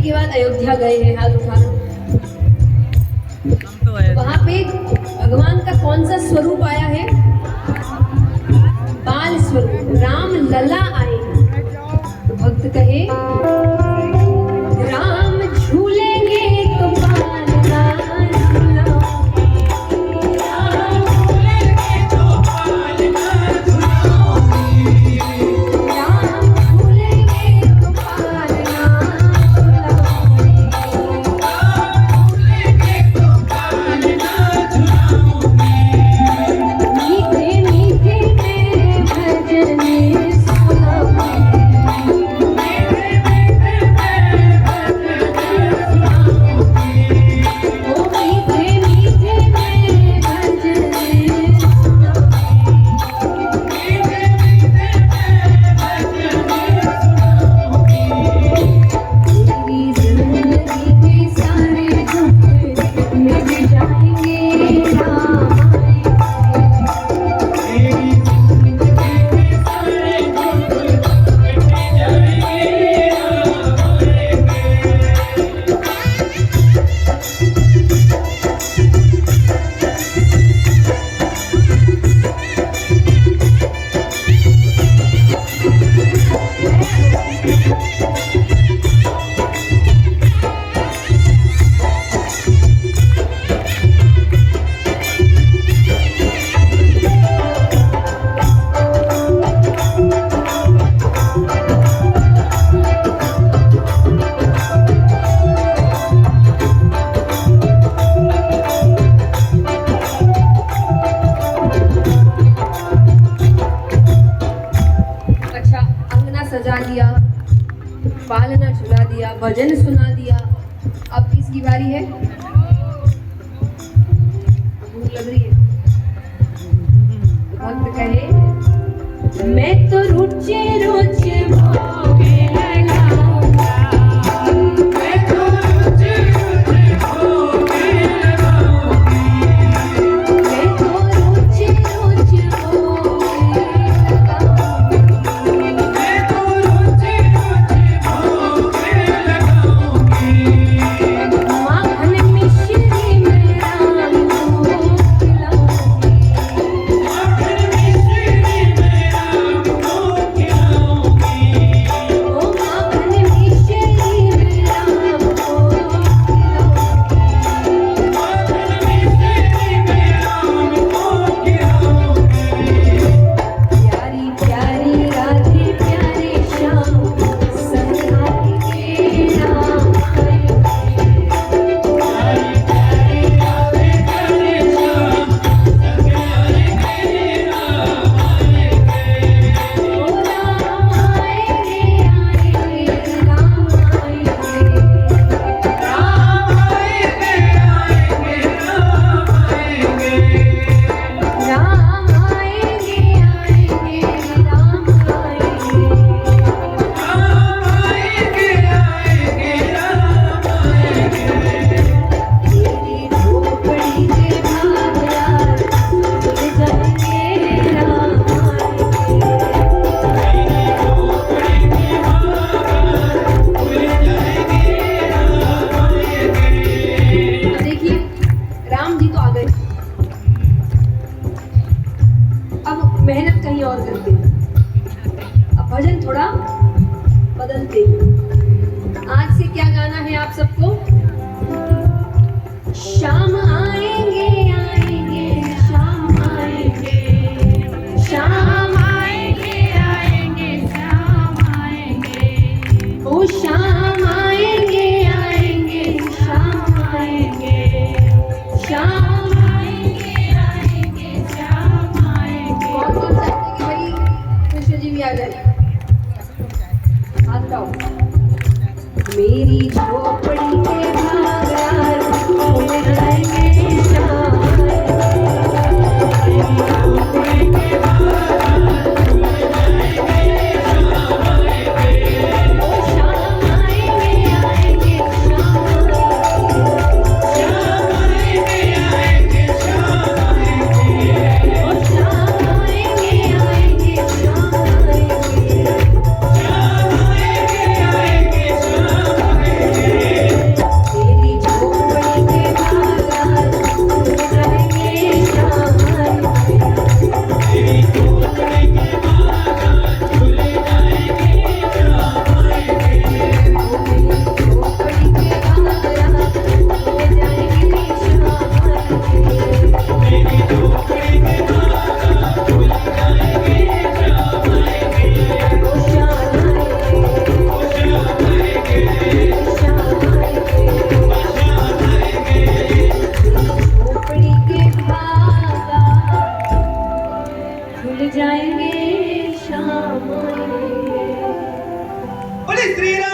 करने के बाद अयोध्या गए हैं, हाथ उठाना। वहां पे भगवान का कौन सा स्वरूप आया है? बाल स्वरूप, राम लला आए हैं। तो भक्त कहे राम झूलेंगे तो बाल ना झूलाओगे, राम झूलेंगे तो बाल ना झूलाओगे, राम झूलेंगे तो बाल ना झूलाओगे, राम झूलेंगे तो बाल ना झूलाओगे। मीठे मीठे मेरे भजन सुनाओगे, पालना झुला दिया, भजन सुना दिया। अब किसकी बारी है? भूख लग रही है। भक्त कहे मैं तो रुचे रुचे भोगे लगाऊंगा, मैं तो रुचे रुचे भोगे लगाऊंगी, मैं तो रुचे रुचे भोगे लगाऊंगी, मैं तो रुचे रुचे भोगे लगाऊंगी। माखन मिश्री में राम को खिलाऊंगी, माखन मिश्री में राम को खिलाऊंगी, ओ माखन मिश्री में राम को खिलाऊंगी, माखन मिश्री में राम को खिलाऊंगी। प्यारी प्यारी राधे प्यारे श्याम संग आएंगे राम आएंगे, प्यारी प्यारी राधे प्यारे श्याम संग आएंगे राम आएंगे, ओ राम आएंगे आएंगे राम आएंगे, राम आएंगे आएंगे राम आएंगे, राम आएंगे आएंगे राम आएंगे, राम आएंगे आएंगे राम आएंगे। तेरी झोपड़ी के भाग यार भूल जाएंगे राम आएंगे, तेरी झोपड़ी के भाग यार भूल जाएंगे राम आएंगे। अब देखिए राम जी तो आ गए, अब मेहनत कहीं और करते हैं, अब भजन थोड़ा बदलते हैं। आज से क्या गाना है आप सबको? शाम आएंगे आएंगे शाम आएंगे, शाम आएंगे आएंगे शाम आएंगे, ओ शाम आएंगे आएंगे शाम आएंगे, शाम आएंगे आएंगे शाम आएंगे। कौन चाहते कि भाई कृष्ण जी भी आ जाए? हाथ उठाओ। मेरी झोपड़ी के भाग यार भूल जाएंगे शाम आएंगे, मेरी झोपड़ी के भाग यार भूल जाएंगे शाम आएंगे, ओ शाम आएंगे आएंगे शाम आएंगे, शाम आएंगे आएंगे शाम आएंगे, ओ शाम आएंगे आएंगे शाम आएंगे, शाम आएंगे आएंगे शाम आएंगे। भूल जाएंगे शाम आएंगे। बोले श्री राम